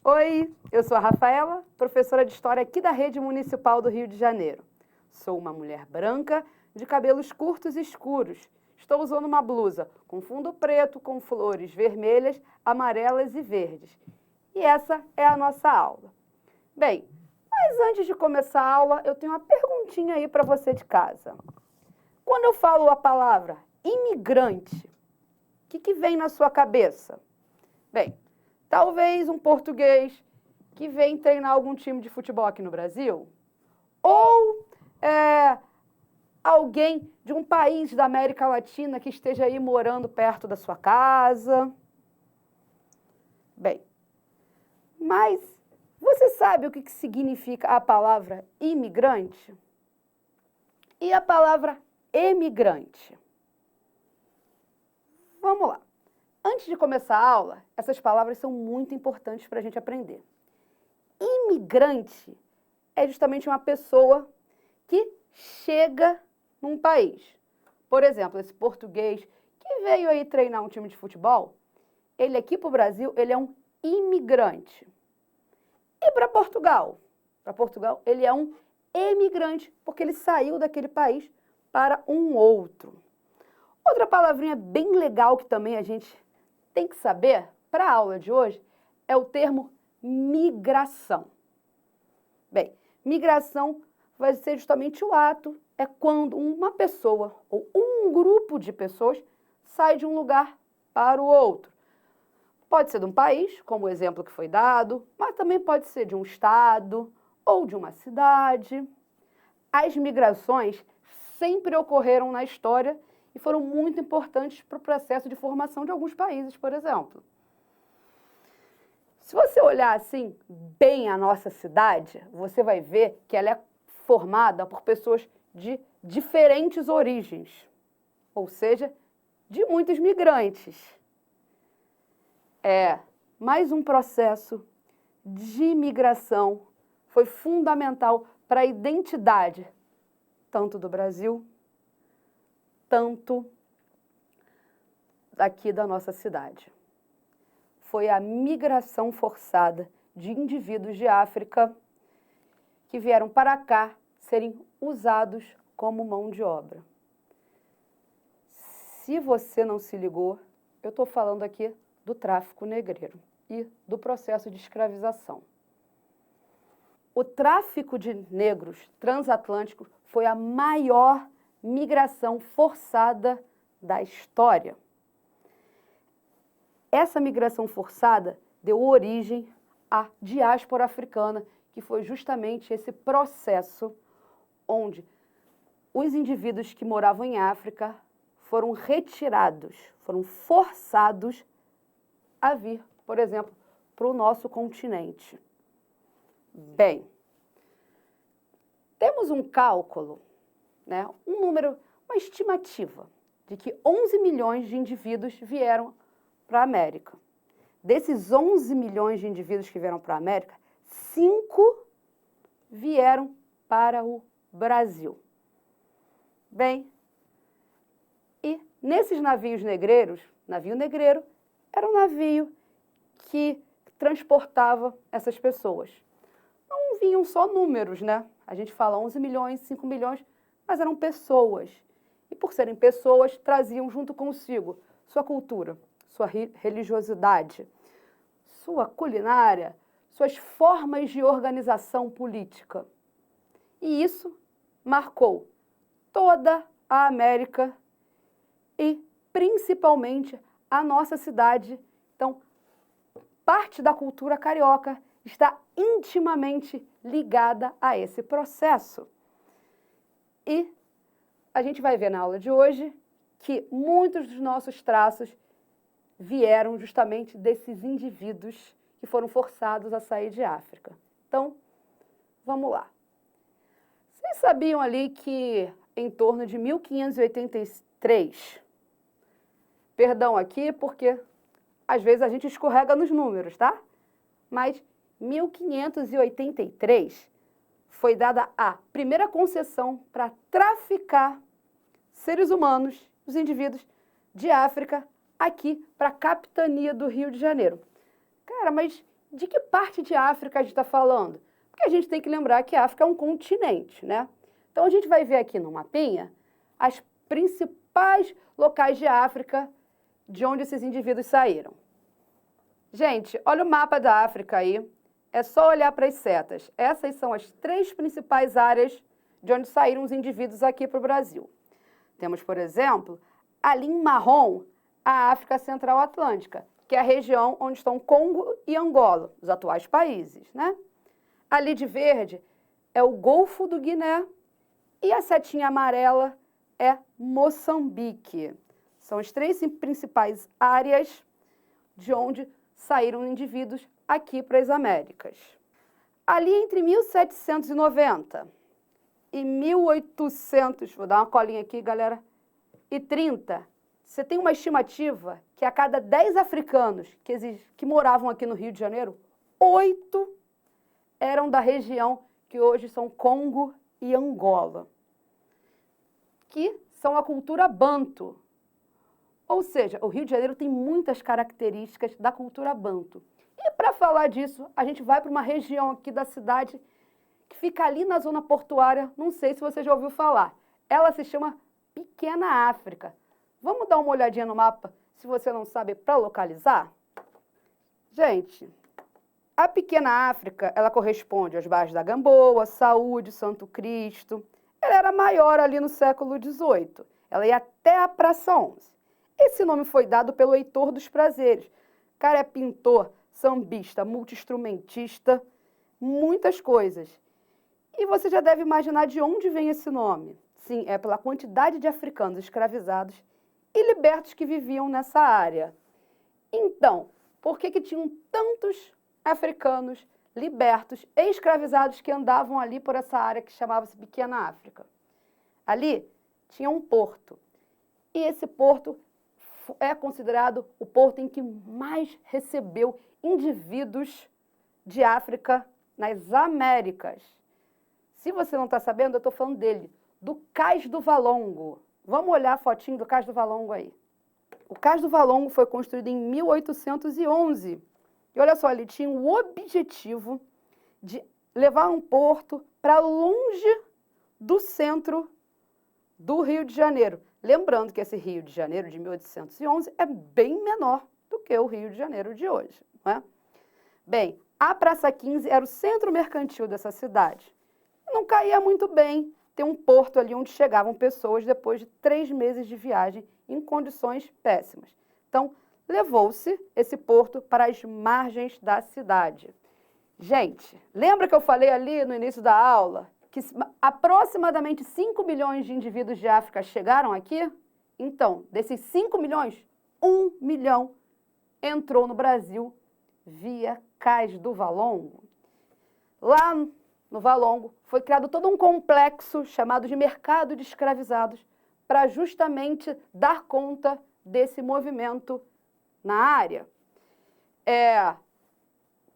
Oi, eu sou a Rafaela, professora de História aqui da Rede Municipal do Rio de Janeiro. Sou uma mulher branca, de cabelos curtos e escuros. Estou usando uma blusa com fundo preto, com flores vermelhas, amarelas e verdes. E essa é a nossa aula. Bem, mas antes de começar a aula, eu tenho uma perguntinha aí para você de casa. Quando eu falo a palavra imigrante, o que vem na sua cabeça? Bem, talvez um português que vem treinar algum time de futebol aqui no Brasil, ou alguém de um país da América Latina que esteja aí morando perto da sua casa. Bem, mas você sabe o que significa a palavra imigrante? E a palavra emigrante? Vamos lá. Antes de começar a aula, essas palavras são muito importantes para a gente aprender. Imigrante é justamente uma pessoa que chega num país. Por exemplo, esse português que veio aí treinar um time de futebol, ele aqui para o Brasil, ele é um imigrante. E para Portugal? Para Portugal, ele é um emigrante, porque ele saiu daquele país para um outro. Outra palavrinha bem legal que também a gente tem que saber para a aula de hoje é o termo migração. Bem, migração vai ser justamente o ato, é quando uma pessoa ou um grupo de pessoas sai de um lugar para o outro. Pode ser de um país, como o exemplo que foi dado, mas também pode ser de um estado ou de uma cidade. As migrações sempre ocorreram na história e foram muito importantes para o processo de formação de alguns países, por exemplo. Se você olhar assim bem a nossa cidade, você vai ver que ela é formada por pessoas de diferentes origens, ou seja, de muitos migrantes. Mais um processo de imigração foi fundamental para a identidade tanto do Brasil, tanto aqui da nossa cidade. Foi a migração forçada de indivíduos de África que vieram para cá serem usados como mão de obra. Se você não se ligou, eu estou falando aqui do tráfico negreiro e do processo de escravização. O tráfico de negros transatlântico foi a maior migração forçada da história. Essa migração forçada deu origem à diáspora africana, que foi justamente esse processo onde os indivíduos que moravam em África foram retirados, foram forçados a vir, por exemplo, para o nosso continente. Bem, temos um cálculo, um número, uma estimativa de que 11 milhões de indivíduos vieram para a América. Desses 11 milhões de indivíduos que vieram para a América, 5 vieram para o Brasil. Bem, e nesses navios negreiros, navio negreiro era um navio que transportava essas pessoas. Não vinham só números, A gente fala 11 milhões, 5 milhões, mas eram pessoas. E por serem pessoas, traziam junto consigo sua cultura, sua religiosidade, sua culinária, suas formas de organização política. E isso marcou toda a América e principalmente a nossa cidade. Então, parte da cultura carioca está intimamente ligada a esse processo. E a gente vai ver na aula de hoje que muitos dos nossos traços vieram justamente desses indivíduos que foram forçados a sair de África. Então, vamos lá. Vocês sabiam ali que em torno de 1583, perdão aqui porque às vezes a gente escorrega nos números, tá? Mas 1583 foi dada a primeira concessão para traficar seres humanos, os indivíduos de África, aqui para a capitania do Rio de Janeiro. Cara, mas de que parte de África a gente está falando? Porque a gente tem que lembrar que a África é um continente, né? Então, a gente vai ver aqui no mapinha as principais locais de África de onde esses indivíduos saíram. Gente, olha o mapa da África aí. É só olhar para as setas. Essas são as 3 principais áreas de onde saíram os indivíduos aqui para o Brasil. Temos, por exemplo, ali em marrom, a África Central Atlântica, que é a região onde estão Congo e Angola, os atuais países, né? Ali de verde é o Golfo do Guiné e a setinha amarela é Moçambique. São as 3 principais áreas de onde saíram indivíduos aqui para as Américas. Ali entre 1790 e 1800, vou dar uma colinha aqui, galera, e 30, você tem uma estimativa que a cada 10 africanos que moravam aqui no Rio de Janeiro, 8 eram da região que hoje são Congo e Angola, que são a cultura banto. Ou seja, o Rio de Janeiro tem muitas características da cultura banto. E para falar disso, a gente vai para uma região aqui da cidade que fica ali na zona portuária, não sei se você já ouviu falar. Ela se chama Pequena África. Vamos dar uma olhadinha no mapa, se você não sabe, para localizar? Gente, a Pequena África, ela corresponde aos bairros da Gamboa, Saúde, Santo Cristo. Ela era maior ali no século XVIII. Ela ia até a Praça 11. Esse nome foi dado pelo Heitor dos Prazeres. O cara é pintor, sambista, multi-instrumentista, muitas coisas. E você já deve imaginar de onde vem esse nome. Sim, é pela quantidade de africanos escravizados e libertos que viviam nessa área. Então, por que tinham tantos africanos libertos e escravizados que andavam ali por essa área que chamava-se Pequena África? Ali tinha um porto. E esse porto é considerado o porto em que mais recebeu indivíduos de África nas Américas. Se você não está sabendo, eu estou falando dele, do Cais do Valongo. Vamos olhar a fotinho do Cais do Valongo aí. O Cais do Valongo foi construído em 1811. E olha só, ele tinha o objetivo de levar um porto para longe do centro do Rio de Janeiro. Lembrando que esse Rio de Janeiro de 1811 é bem menor do que o Rio de Janeiro de hoje, não é? Bem, a Praça 15 era o centro mercantil dessa cidade. Não caía muito bem ter um porto ali onde chegavam pessoas depois de 3 meses de viagem em condições péssimas. Então, levou-se esse porto para as margens da cidade. Gente, lembra que eu falei ali no início da aula que aproximadamente 5 milhões de indivíduos de África chegaram aqui? Então, desses 5 milhões, 1 milhão entrou no Brasil via Cais do Valongo. Lá no Valongo foi criado todo um complexo chamado de mercado de escravizados para justamente dar conta desse movimento na área.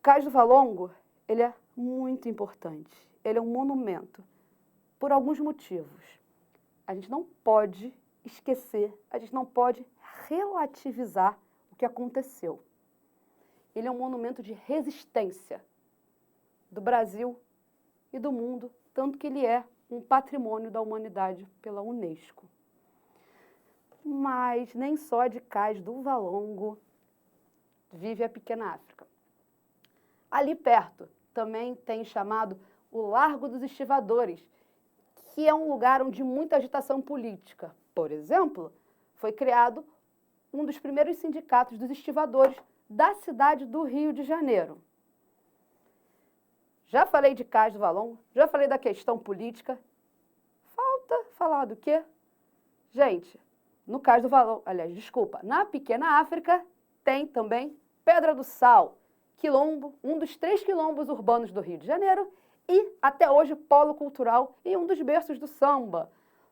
Cais do Valongo, ele é muito importante. Ele é um monumento por alguns motivos. A gente não pode esquecer, a gente não pode relativizar o que aconteceu. Ele é um monumento de resistência do Brasil e do mundo, tanto que ele é um patrimônio da humanidade pela Unesco. Mas nem só de Cais do Valongo vive a Pequena África. Ali perto também tem chamado o Largo dos Estivadores, que é um lugar onde muita agitação política. Por exemplo, foi criado um dos primeiros sindicatos dos estivadores da cidade do Rio de Janeiro. Já falei de Cais do Valongo, já falei da questão política. Falta falar do quê? Gente, no Cais do Valongo, na Pequena África tem também Pedra do Sal, quilombo, um dos 3 quilombos urbanos do Rio de Janeiro e, até hoje, polo cultural e um dos berços do samba.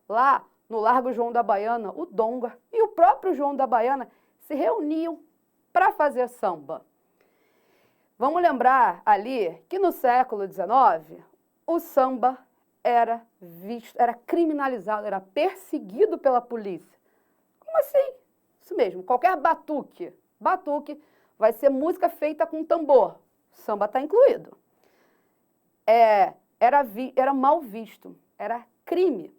Lá, no Largo João da Baiana, o Donga e o próprio João da Baiana se reuniam para fazer samba. Vamos lembrar ali que no século XIX, o samba era criminalizado, era perseguido pela polícia. Como assim? Isso mesmo, qualquer batuque vai ser música feita com tambor. o samba está incluído. Era mal visto, era crime.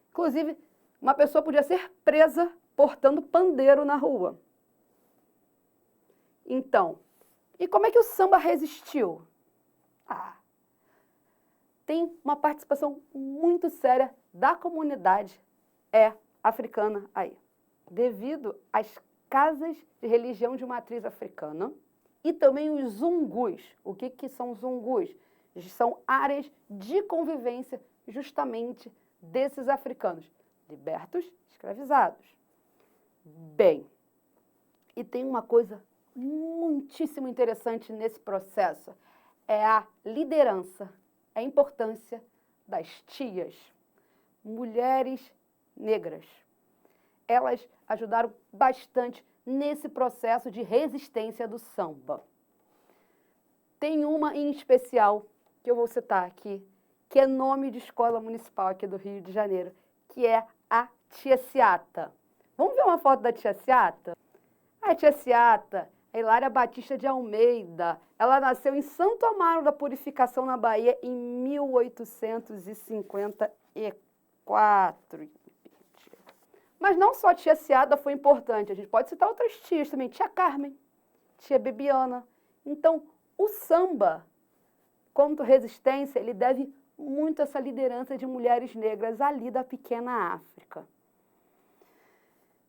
Inclusive, uma pessoa podia ser presa portando pandeiro na rua. Então, e como é que o samba resistiu? Tem uma participação muito séria da comunidade africana aí, devido às casas de religião de matriz africana e também os zungus. O que são os zungus? São áreas de convivência justamente desses africanos, libertos, escravizados. Bem, e tem uma coisa muitíssimo interessante nesse processo, é a liderança, a importância das tias, mulheres negras. Elas ajudaram bastante nesse processo de resistência do samba. Tem uma em especial, que eu vou citar aqui, que é nome de escola municipal aqui do Rio de Janeiro, que é a Tia Ciata. Vamos ver uma foto da Tia Ciata? A Tia Ciata é Hilária Batista de Almeida. Ela nasceu em Santo Amaro da Purificação, na Bahia, em 1854. Mas não só a Tia Ciata foi importante, a gente pode citar outras tias também. Tia Carmen, Tia Bebiana. Então, o samba, como resistência, ele deve muito a essa liderança de mulheres negras ali da pequena África.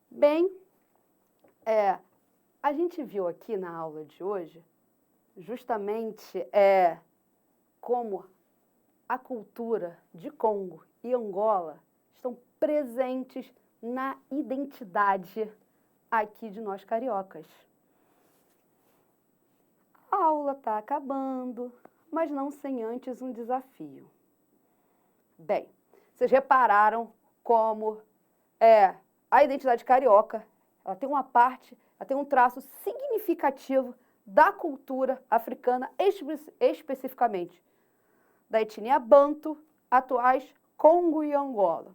Bem, a gente viu aqui na aula de hoje justamente como a cultura de Congo e Angola estão presentes na identidade aqui de nós cariocas. A aula está acabando, mas não sem antes um desafio. Bem, vocês repararam como a identidade carioca, ela tem um traço significativo da cultura africana, especificamente da etnia Banto, atuais Congo e Angola.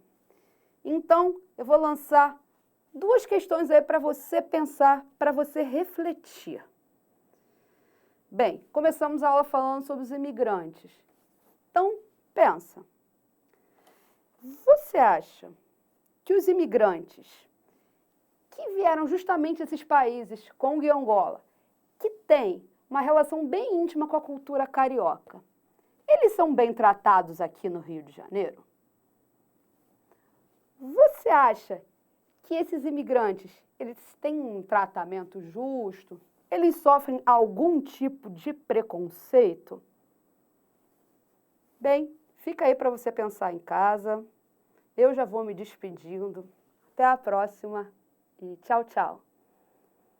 Então, eu vou lançar duas questões aí para você pensar, para você refletir. Bem, começamos a aula falando sobre os imigrantes. Então, pensa. Você acha que os imigrantes que vieram justamente desses países, Congo e Angola, que têm uma relação bem íntima com a cultura carioca, eles são bem tratados aqui no Rio de Janeiro? Você acha que esses imigrantes, eles têm um tratamento justo? Eles sofrem algum tipo de preconceito? Bem, fica aí para você pensar em casa. Eu já vou me despedindo. Até a próxima e tchau, tchau.